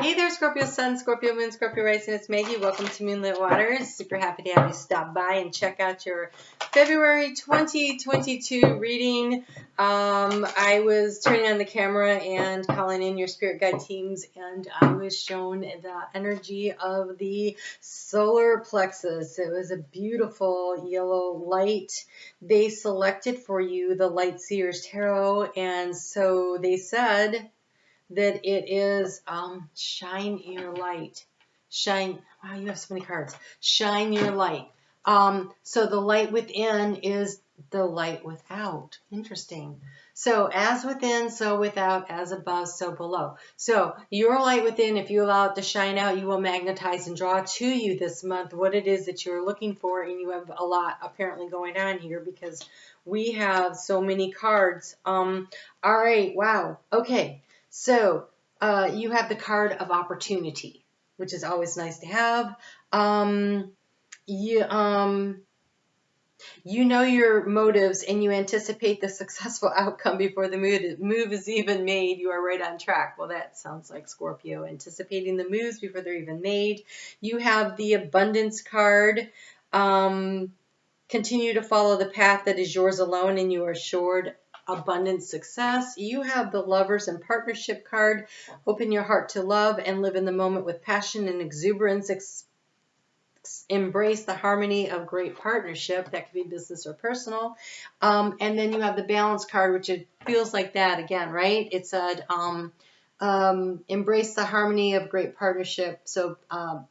Hey there, Scorpio Sun, Scorpio Moon, Scorpio Rising. It's Maggie. Welcome to Moonlit Waters. Super happy to have you stop by and check out your February 2022 reading. I was turning on the camera and calling in your spirit guide teams, and I was shown the energy of the solar plexus. It was a beautiful yellow light. They selected for you the Light Seers Tarot, and so they said that it is shine your light. Shine. Wow, you have so many cards. Shine your light. So the light within is the light without. Interesting. So as within, so without, as above, so below. So your light within, if you allow it to shine out, you will magnetize and draw to you this month what it is that you're looking for. And you have a lot apparently going on here because we have so many cards. All right. Wow. Okay. So you have the card of opportunity, which is always nice to have. You know your motives and you anticipate the successful outcome before the move is even made. You are right on track. Well, that sounds like Scorpio, anticipating the moves before they're even made. You have the abundance card. Continue to follow the path that is yours alone and you are assured abundant success. You have the lovers and partnership card. Open your heart to love and live in the moment with passion and exuberance. Embrace the harmony of great partnership. That could be business or personal. And then you have the balance card, which it feels like that again, right? It said embrace the harmony of great partnership. So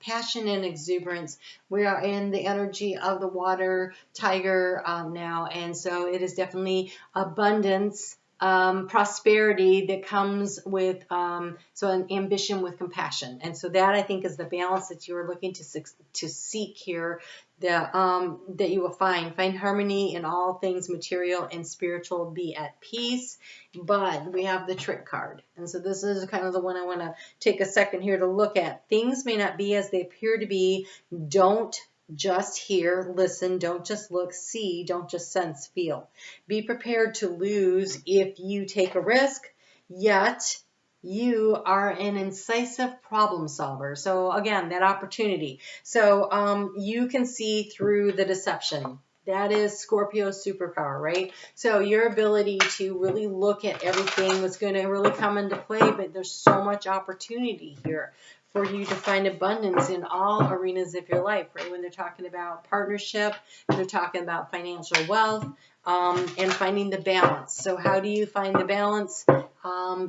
passion and exuberance. We are in the energy of the water tiger now, and so it is definitely abundance, prosperity that comes with so an ambition with compassion. And so that I think is the balance that you are looking to seek here, that you will find harmony in all things material and spiritual. Be at peace. But we have the trick card, and so this is kind of the one I want to take a second here to look at. Things may not be as they appear to be. Don't just hear, listen, don't just look, see, don't just sense, feel. Be prepared to lose if you take a risk, yet you are an incisive problem solver. So again, that opportunity. So you can see through the deception. That is Scorpio's superpower, right? So your ability to really look at everything was going to really come into play, but there's so much opportunity here for you to find abundance in all arenas of your life, right? When they're talking about partnership, they're talking about financial wealth, and finding the balance. So how do you find the balance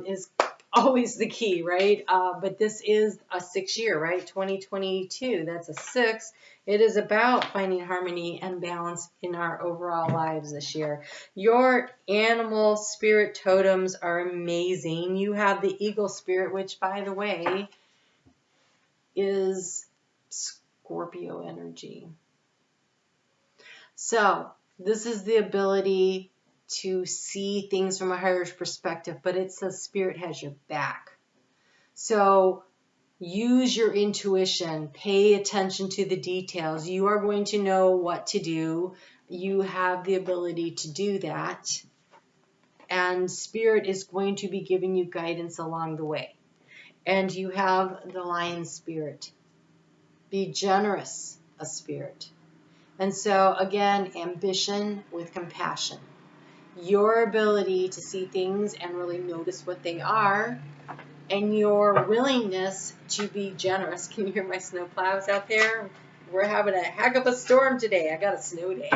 is always the key, right? But this is a 6 year, right? 2022, that's a 6. It is about finding harmony and balance in our overall lives this year. Your animal spirit totems are amazing. You have the eagle spirit, which, by the way, is Scorpio energy. So this is the ability to see things from a higher perspective, but it says spirit has your back. So use your intuition, pay attention to the details. You are going to know what to do. You have the ability to do that. And spirit is going to be giving you guidance along the way. And you have the lion spirit. Be generous, a spirit. And so again, ambition with compassion. Your ability to see things and really notice what they are, and your willingness to be generous. Can you hear my snow plows out there? We're having a heck of a storm today. I got a snow day.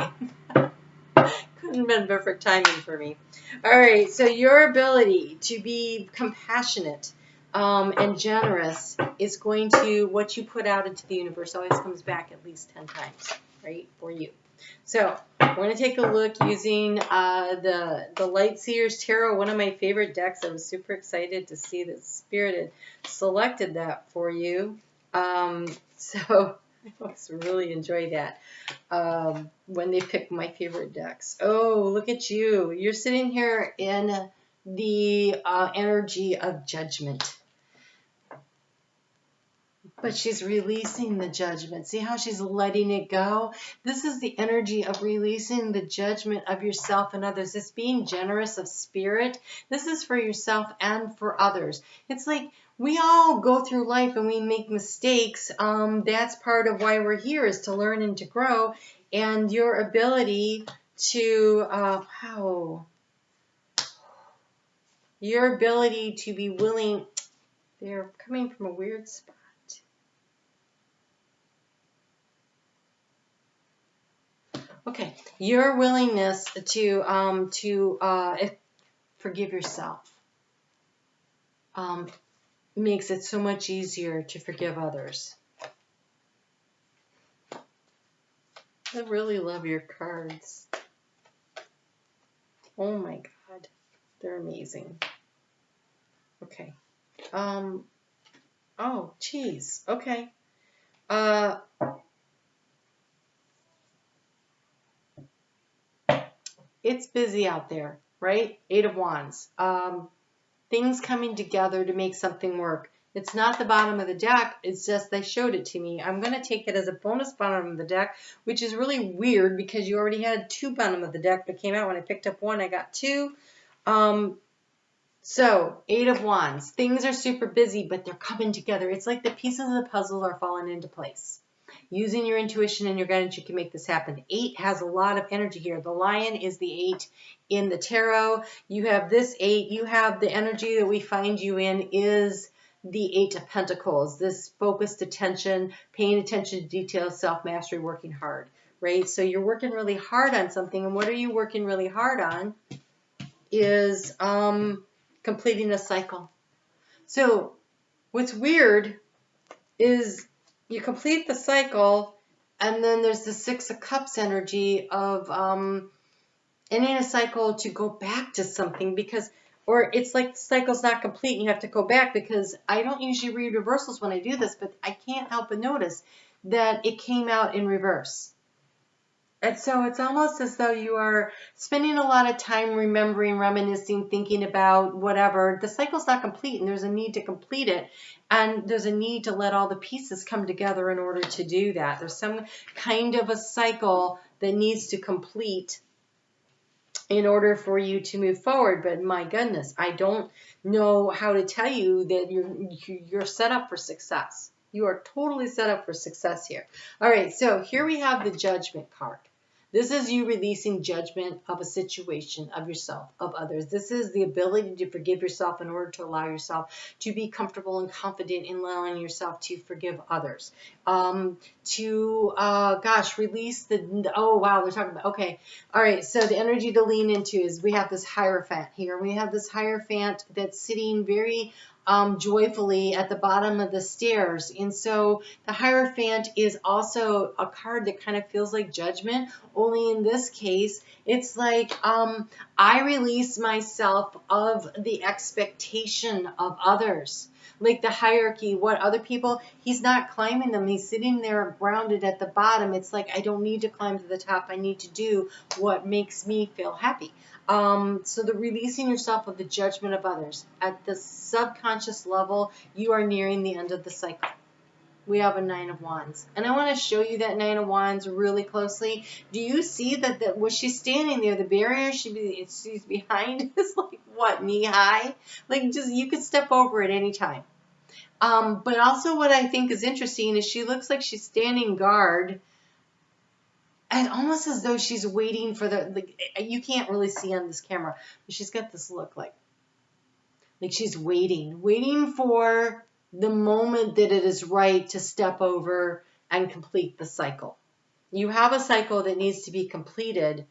Couldn't have been perfect timing for me. All right, so your ability to be compassionate and generous is going to, what you put out into the universe always comes back at least 10 times, right, for you. So we're going to take a look using the Light Seers Tarot, one of my favorite decks. I was super excited to see that Spirit had selected that for you. So I always really enjoy that when they pick my favorite decks. Oh, look at you. You're sitting here in the energy of judgment. But she's releasing the judgment. See how she's letting it go? This is the energy of releasing the judgment of yourself and others. It's being generous of spirit. This is for yourself and for others. It's like we all go through life and we make mistakes. That's part of why we're here, is to learn and to grow. And your ability to, your ability to be willing, they're coming from a weird spot. Okay, your willingness to forgive yourself makes it so much easier to forgive others. I really love your cards. Oh my God, they're amazing. Okay. Oh, geez. Okay. It's busy out there, right? 8 of Wands. Things coming together to make something work. It's not the bottom of the deck. It's just they showed it to me. I'm going to take it as a bonus bottom of the deck, which is really weird because you already had 2 bottom of the deck that came out. When I picked up 1, I got 2. So 8 of Wands. Things are super busy, but they're coming together. It's like the pieces of the puzzle are falling into place. Using your intuition and your guidance, you can make this happen. 8 has a lot of energy here. The lion is the 8 in the tarot. You have this 8. You have the energy that we find you in is the 8 of Pentacles. This focused attention, paying attention to details, self-mastery, working hard, right? So you're working really hard on something. And what are you working really hard on? Is completing a cycle. So what's weird is you complete the cycle, and then there's the 6 of Cups energy of ending a cycle to go back to something, because, or it's like the cycle's not complete and you have to go back, because I don't usually read reversals when I do this, but I can't help but notice that it came out in reverse. And so it's almost as though you are spending a lot of time remembering, reminiscing, thinking about whatever. The cycle's not complete, and there's a need to complete it. And there's a need to let all the pieces come together in order to do that. There's some kind of a cycle that needs to complete in order for you to move forward. But my goodness, I don't know how to tell you that you're set up for success. You are totally set up for success here. All right, so here we have the Judgment card. This is you releasing judgment of a situation, of yourself, of others. This is the ability to forgive yourself in order to allow yourself to be comfortable and confident in allowing yourself to forgive others. Release the, oh wow, they're talking about, okay. All right, so the energy to lean into is we have this Hierophant here. We have this Hierophant that's sitting very joyfully at the bottom of the stairs. And so the Hierophant is also a card that kind of feels like judgment, only in this case, it's like I release myself of the expectation of others. Like the hierarchy, what other people, he's not climbing them. He's sitting there grounded at the bottom. It's like, I don't need to climb to the top. I need to do what makes me feel happy. So the releasing yourself of the judgment of others. At the subconscious level, you are nearing the end of the cycle. We have a 9 of Wands. And I want to show you that 9 of Wands really closely. Do you see that when she's standing there, the barrier she's behind is like, what, knee high? Like, just, you could step over at any time. But also what I think is interesting is she looks like she's standing guard, and almost as though she's waiting for you can't really see on this camera, but she's got this look like she's waiting for the moment that it is right to step over and complete the cycle. You have a cycle that needs to be completed.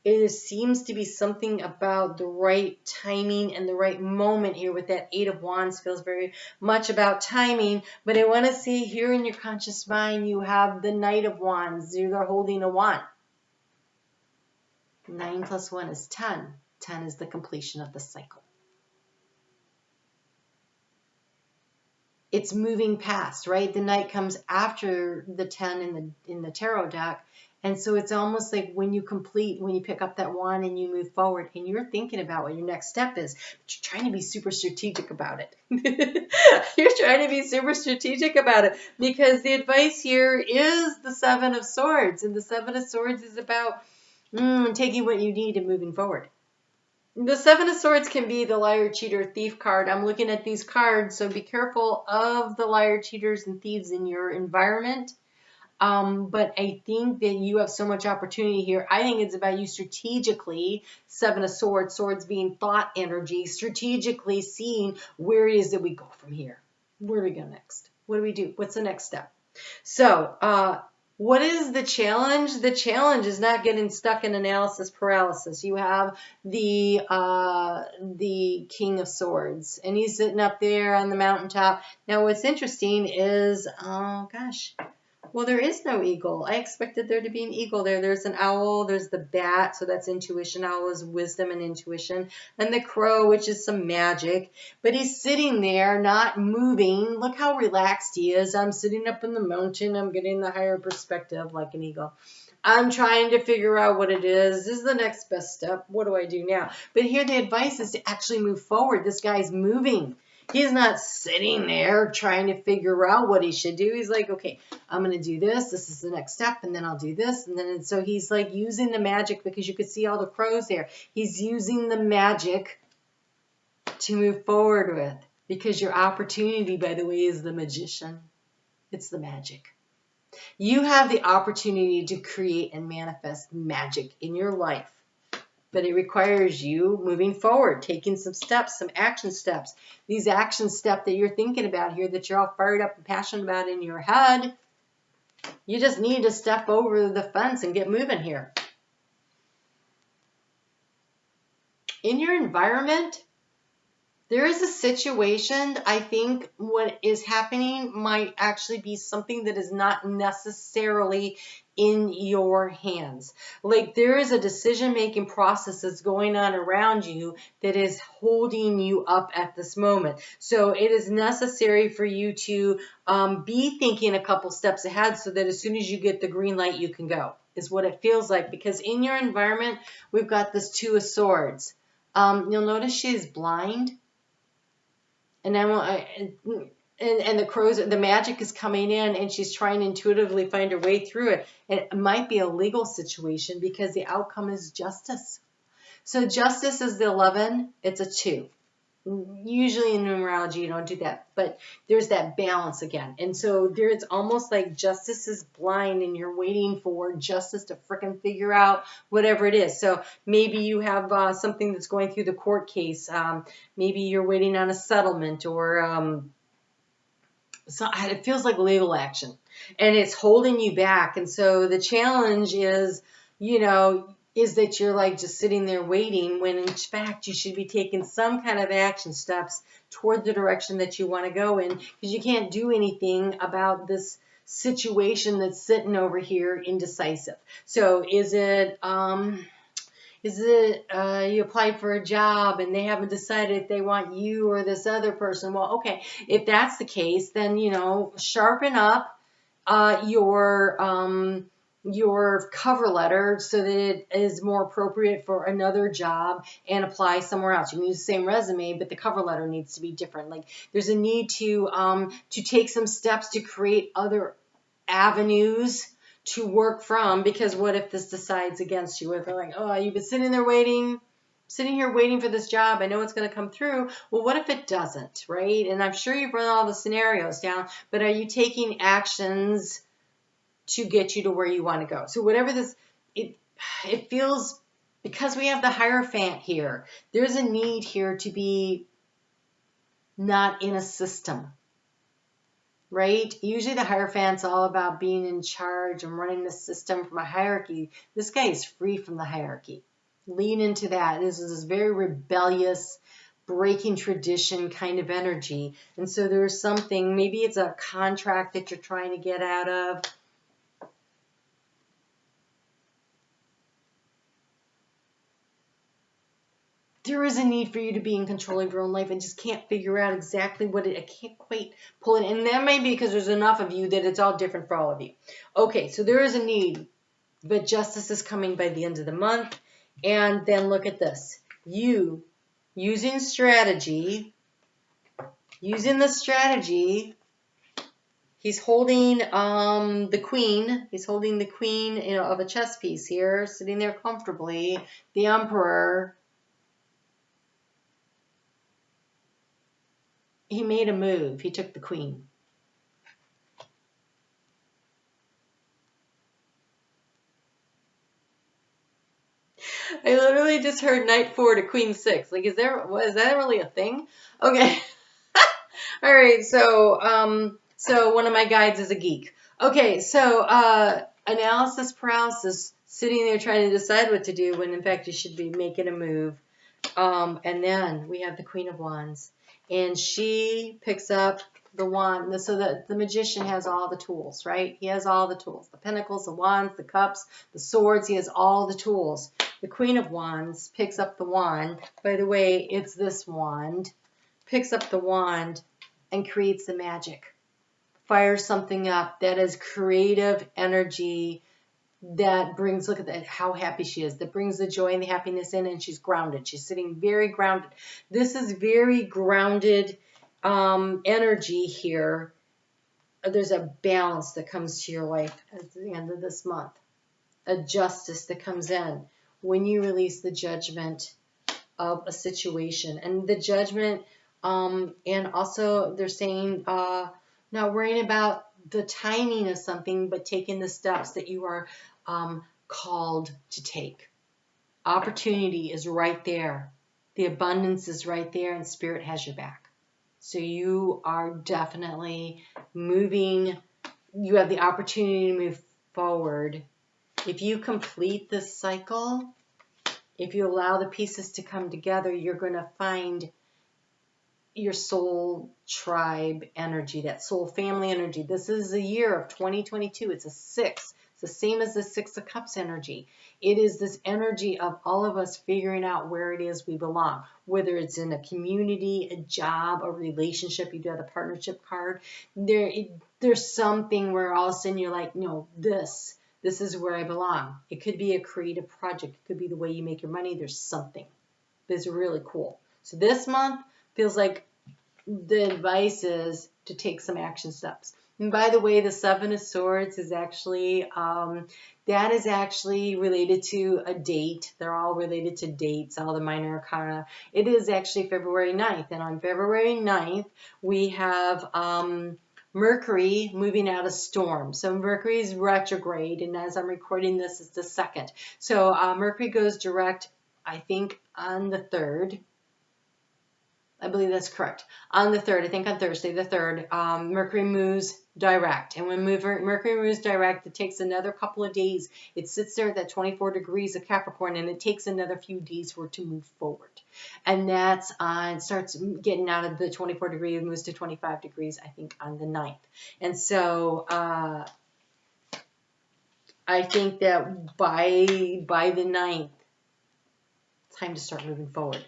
It seems to be something about the right timing and the right moment here with that 8 of Wands. Feels very much about timing. But I want to see here in your conscious mind, you have the Knight of Wands. You're holding a wand. 9 plus 1 is 10. 10 is the completion of the cycle. It's moving past, right? The Knight comes after the 10 in the tarot deck. And so it's almost like when you pick up that wand and you move forward and you're thinking about what your next step is, but you're trying to be super strategic about it. You're trying to be super strategic about it, because the advice here is the 7 of Swords. And the 7 of Swords is about taking what you need and moving forward. The Seven of Swords can be the liar, cheater, thief card. I'm looking at these cards, so be careful of the liar, cheaters, and thieves in your environment. But I think that you have so much opportunity here. I think it's about you strategically, Seven of Swords, swords being thought energy, strategically seeing where it is that we go from here. Where do we go next? What do we do? What's the next step? So, what is the challenge? The challenge is not getting stuck in analysis paralysis. You have the King of Swords, and he's sitting up there on the mountaintop. Now, what's interesting is, oh gosh, well, there is no eagle. I expected there to be an eagle there. There's an owl. There's the bat, so that's intuition. Owl is wisdom and intuition. And the crow, which is some magic. But he's sitting there, not moving. Look how relaxed he is. I'm sitting up in the mountain. I'm getting the higher perspective like an eagle. I'm trying to figure out what it is. This is the next best step. What do I do now? But here the advice is to actually move forward. This guy's moving. He's not sitting there trying to figure out what he should do. He's like, okay, I'm going to do this. This is the next step. And then I'll do this. And so he's like using the magic, because you could see all the crows there. He's using the magic to move forward with, because your opportunity, by the way, is the magician. It's the magic. You have the opportunity to create and manifest magic in your life. But it requires you moving forward, taking some steps, some action steps. These action steps that you're thinking about here, that you're all fired up and passionate about in your head, you just need to step over the fence and get moving here. In your environment, there is a situation. I think what is happening might actually be something that is not necessarily in your hands. Like there is a decision-making process that's going on around you that is holding you up at this moment. So it is necessary for you to be thinking a couple steps ahead, so that as soon as you get the green light, you can go, is what it feels like. Because in your environment, we've got this Two of Swords. You'll notice she is blind. And the crows, the magic is coming in, and she's trying to intuitively find her way through it. And it might be a legal situation, because the outcome is justice. So justice is the 11. It's a 2. Usually in numerology you don't do that, but there's that balance again. And so it's almost like justice is blind, and you're waiting for justice to frickin' figure out whatever it is. So maybe you have something that's going through the court case. Maybe you're waiting on a settlement, or so it feels like legal action, and it's holding you back. And so the challenge is, is that you're like just sitting there waiting, when in fact you should be taking some kind of action steps toward the direction that you want to go in, because you can't do anything about this situation that's sitting over here indecisive. So is it you applied for a job and they haven't decided if they want you or this other person? Well, okay, if that's the case, then sharpen up your cover letter so that it is more appropriate for another job, and apply somewhere else. You can use the same resume, but the cover letter needs to be different. Like there's a need to take some steps to create other avenues to work from, because what if this decides against you? If they're like, oh, you've been sitting here waiting for this job, I know it's going to come through. Well, what if it doesn't, right? And I'm sure you've run all the scenarios down, but are you taking actions to get you to where you want to go? So whatever this, it feels, because we have the Hierophant here, there's a need here to be not in a system, right? Usually the Hierophant's all about being in charge and running the system from a hierarchy. This guy is free from the hierarchy. Lean into that. This is this very rebellious, breaking tradition kind of energy. And so there's something, maybe it's a contract that you're trying to get out of. There is a need for you to be in control of your own life, and just can't figure out exactly I can't quite pull it. And that may be because there's enough of you that it's all different for all of you. Okay, so there is a need, but justice is coming by the end of the month. And then look at this. You using the strategy, he's holding the queen. He's holding the queen of a chess piece here, sitting there comfortably. The emperor. he made a move. He took the queen. I literally just heard knight 4 to queen 6. Like, is that really a thing? Okay. All right. So one of my guides is a geek. Okay. So analysis paralysis, sitting there trying to decide what to do when in fact you should be making a move. And then we have the Queen of Wands, and she picks up the wand. So the magician has all the tools, right? He has all the tools, the pentacles, the wands, the cups, the swords. He has all the tools. The Queen of Wands picks up the wand. By the way, it's this wand. Picks up the wand and creates the magic. Fires something up that is creative energy that brings, look at that, how happy she is, that brings the joy and the happiness in, and she's grounded. She's sitting very grounded. This is very grounded energy here. There's a balance that comes to your life at the end of this month, a justice that comes in when you release the judgment of a situation. And the judgment, and also they're saying not worrying about the timing of something, but taking the steps that you are called to take. Opportunity is right there. The abundance is right there, and Spirit has your back. So you are definitely moving. You have the opportunity to move forward. If you complete this cycle, if you allow the pieces to come together, you're going to find your soul tribe energy, that soul family energy. This is the year of 2022. It's a 6. It's the same as the 6 of Cups energy. It is this energy of all of us figuring out where it is we belong, whether it's in a community, a job, a relationship. You do have the partnership card. There's something where all of a sudden you're like, no, this is where I belong. It could be a creative project. It could be the way you make your money. There's something that's really cool. So this month feels like the advice is to take some action steps. And by the way, the 7 of Swords is actually, that is actually related to a date. They're all related to dates, all the minor arcana. It is actually February 9th. And on February 9th, we have Mercury moving out of storm. So Mercury is retrograde. And as I'm recording this, it's the 2nd. So Mercury goes direct, I think, on the 3rd. I believe that's correct. On the 3rd, I think on Thursday, the 3rd, Mercury moves direct. And when Mercury moves direct, it takes another couple of days. It sits there at that 24 degrees of Capricorn, and it takes another few days for it to move forward. And that's it starts getting out of the 24 degrees, it moves to 25 degrees, I think, on the 9th. And so I think that by the 9th, it's time to start moving forward.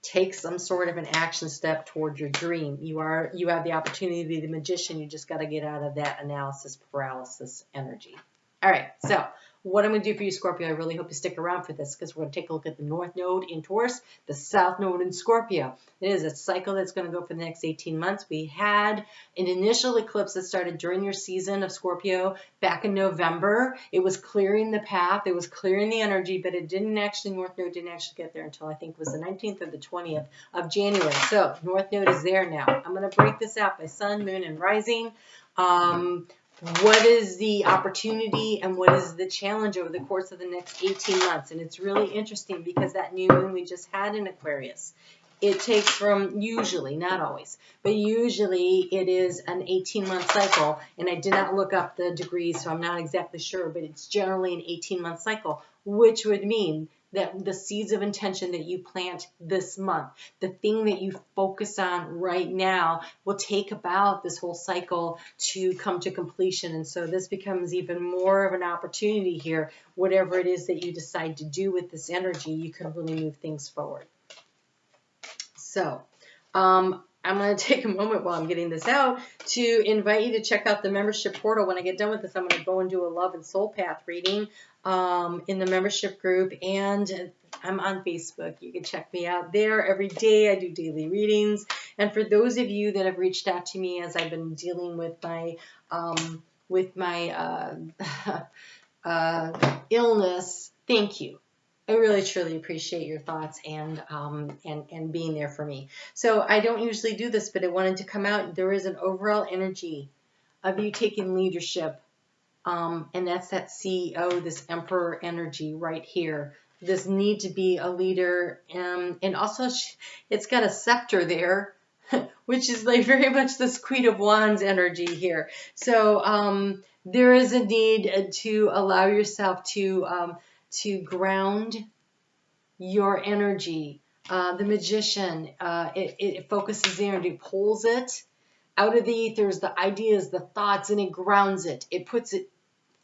Take some sort of an action step toward your dream. You have the opportunity to be the magician. You just got to get out of that analysis paralysis energy. All right, so what I'm going to do for you, Scorpio, I really hope you stick around for this, because we're going to take a look at the North Node in Taurus, the South Node in Scorpio. It is a cycle that's going to go for the next 18 months. We had an initial eclipse that started during your season of Scorpio back in November. It was clearing the path. It was clearing the energy, but it didn't actually, North Node didn't actually get there until I think it was the 19th or the 20th of January. So North Node is there now. I'm going to break this out by Sun, Moon, and Rising. What is the opportunity and what is the challenge over the course of the next 18 months? And it's really interesting because that new moon we just had in Aquarius, it takes from usually, not always, but usually it is an 18-month cycle. And I did not look up the degrees, so I'm not exactly sure, but it's generally an 18-month cycle, which would mean that the seeds of intention that you plant this month, the thing that you focus on right now, will take about this whole cycle to come to completion. And so this becomes even more of an opportunity here. Whatever it is that you decide to do with this energy, you can really move things forward. So I'm going to take a moment while I'm getting this out to invite you to check out the membership portal. When I get done with this, I'm going to go and do a love and soul path reading in the membership group, and I'm on Facebook. You can check me out there every day. I do daily readings. And for those of you that have reached out to me as I've been dealing with my illness, thank you. I really truly appreciate your thoughts and being there for me. So I don't usually do this, but I wanted to come out. There is an overall energy of you taking leadership, and that's that CEO, this Emperor energy right here. This need to be a leader, and also it's got a scepter there, which is like very much this Queen of Wands energy here. So there is a need to allow yourself to ground your energy. The Magician, it focuses the energy, pulls it out of the ethers, the ideas, the thoughts, and it grounds it. It puts it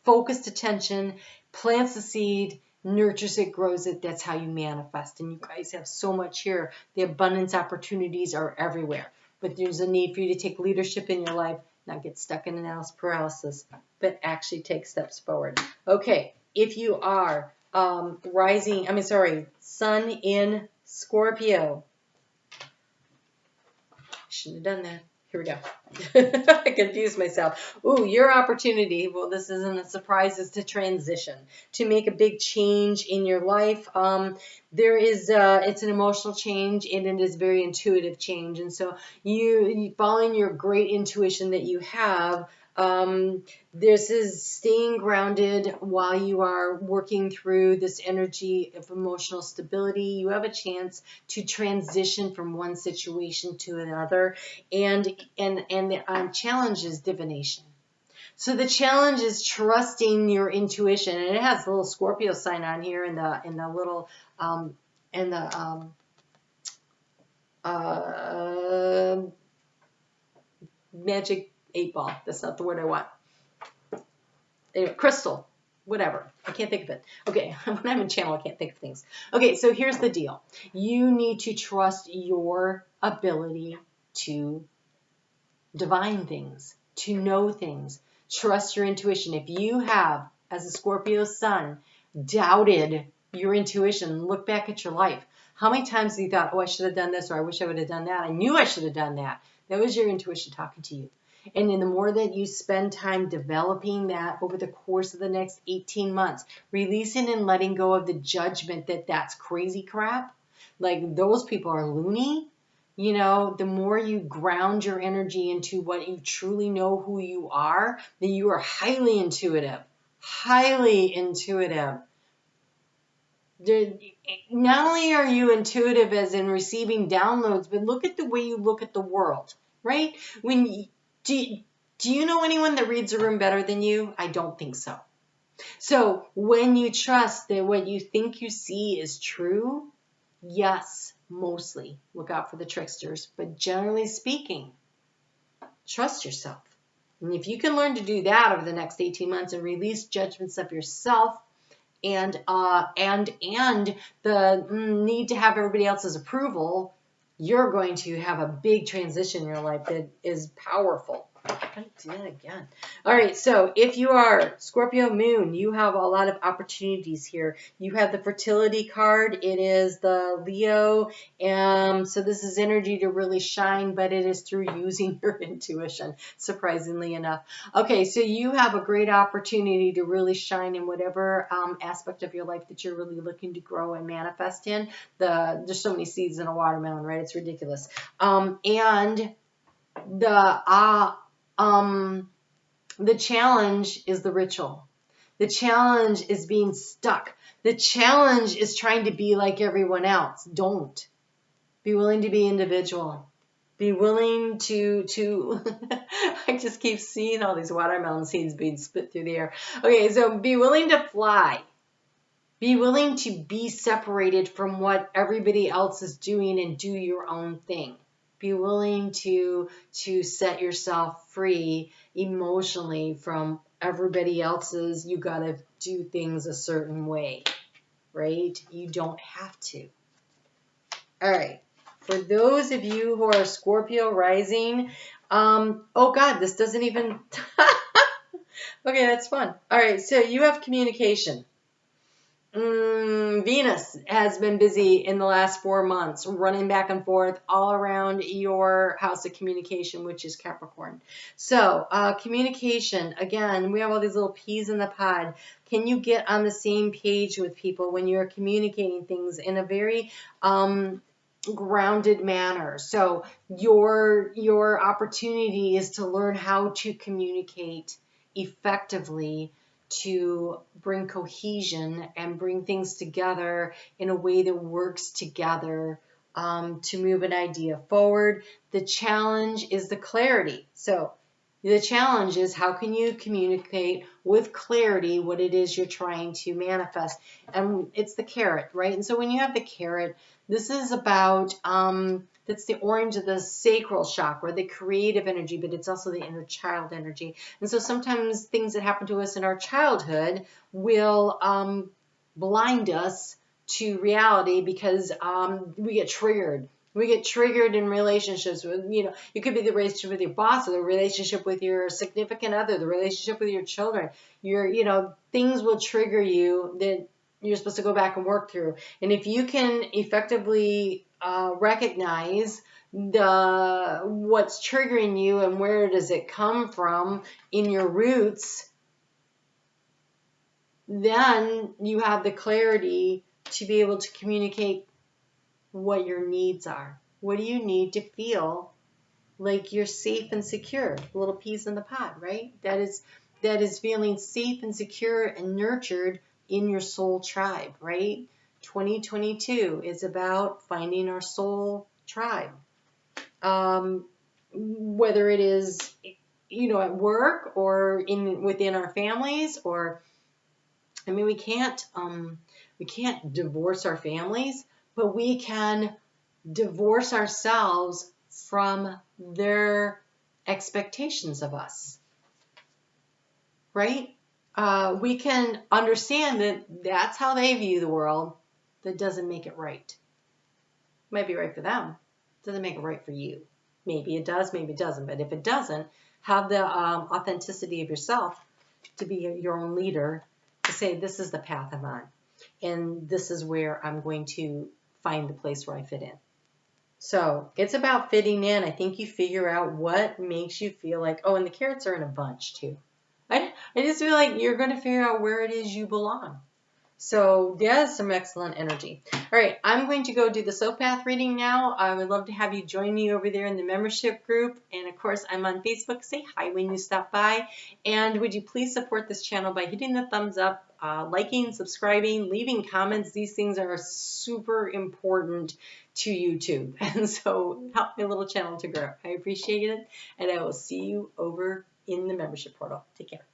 focused attention, plants the seed, nurtures it, grows it. That's how you manifest. And you guys have so much here. The abundance opportunities are everywhere. But there's a need for you to take leadership in your life, not get stuck in analysis paralysis, but actually take steps forward. Okay, if you are sun in Scorpio. Shouldn't have done that. Here we go. I confused myself. Ooh, your opportunity. Well, this isn't a surprise. Is to transition, to make a big change in your life. It's an emotional change, and it is very intuitive change. And so you following your great intuition that you have. This is staying grounded while you are working through this energy of emotional stability. You have a chance to transition from one situation to another, and the challenge is divination. So the challenge is trusting your intuition, and it has a little Scorpio sign on here in the little magic 8-ball. That's not the word I want. Anyway, crystal, whatever. I can't think of it. Okay, when I'm in channel, I can't think of things. Okay, so here's the deal. You need to trust your ability to divine things, to know things. Trust your intuition. If you have, as a Scorpio sun, doubted your intuition, look back at your life. How many times have you thought, oh, I should have done this, or I wish I would have done that. I knew I should have done that. That was your intuition talking to you. And then the more that you spend time developing that over the course of the next 18 months, releasing and letting go of the judgment that that's crazy crap, like those people are loony, the more you ground your energy into what you truly know who you are, that you are highly intuitive, highly intuitive. Not only are you intuitive as in receiving downloads, but look at the way you look at the world, right? Do you know anyone that reads a room better than you? I don't think so. So when you trust that what you think you see is true, yes, mostly. Look out for the tricksters. But generally speaking, trust yourself. And if you can learn to do that over the next 18 months and release judgments of yourself and the need to have everybody else's approval, you're going to have a big transition in your life that is powerful. I'm going to do that again. All right, so if you are Scorpio Moon, you have a lot of opportunities here. You have the fertility card. It is the Leo. So this is energy to really shine, but it is through using your intuition, surprisingly enough. Okay, so you have a great opportunity to really shine in whatever aspect of your life that you're really looking to grow and manifest in. There's so many seeds in a watermelon, right? It's ridiculous. The challenge is the ritual. The challenge is being stuck. The challenge is trying to be like everyone else. Don't. Be willing to be individual. Be willing to I just keep seeing all these watermelon seeds being spit through the air. Okay, so be willing to fly. Be willing to be separated from what everybody else is doing and do your own thing. Be willing to set yourself free emotionally from everybody else's, you got to do things a certain way, right? You don't have to. All right. For those of you who are Scorpio rising, oh God, this doesn't even, okay, that's fun. All right, so you have communication. Venus has been busy in the last 4 months, running back and forth all around your house of communication, which is Capricorn. So communication, again, we have all these little peas in the pod. Can you get on the same page with people when you're communicating things in a very grounded manner? So your opportunity is to learn how to communicate effectively, to bring cohesion and bring things together in a way that works together, to move an idea forward. The challenge is the clarity. So the challenge is, how can you communicate with clarity what it is you're trying to manifest? And it's the carrot, right? And so when you have the carrot, this is about, that's the orange of the sacral chakra, the creative energy, but it's also the inner child energy. And so sometimes things that happen to us in our childhood will blind us to reality because we get triggered. We get triggered in relationships with, it could be the relationship with your boss, or the relationship with your significant other, the relationship with your children. Things will trigger you that you're supposed to go back and work through. And if you can effectively recognize what's triggering you and where does it come from in your roots, then you have the clarity to be able to communicate what your needs are. What do you need to feel like you're safe and secure? Little peas in the pod, right? That is feeling safe and secure and nurtured in your soul tribe, right? 2022 is about finding our soul tribe. Whether it is, at work or within our families, or, we can't divorce our families, but we can divorce ourselves from their expectations of us, right? We can understand that that's how they view the world. That doesn't make it right. It might be right for them. It doesn't make it right for you. Maybe it does, maybe it doesn't. But if it doesn't, have the authenticity of yourself to be your own leader, to say, this is the path I'm on, and this is where I'm going to find the place where I fit in. So it's about fitting in. I think you figure out what makes you feel like, and the carrots are in a bunch too. I just feel like you're going to figure out where it is you belong. So that's some excellent energy. All right, I'm going to go do the soul path reading now. I would love to have you join me over there in the membership group. And of course, I'm on Facebook. Say hi when you stop by. And would you please support this channel by hitting the thumbs up, liking, subscribing, leaving comments. These things are super important to YouTube. And so help my little channel to grow. I appreciate it. And I will see you over in the membership portal. Take care.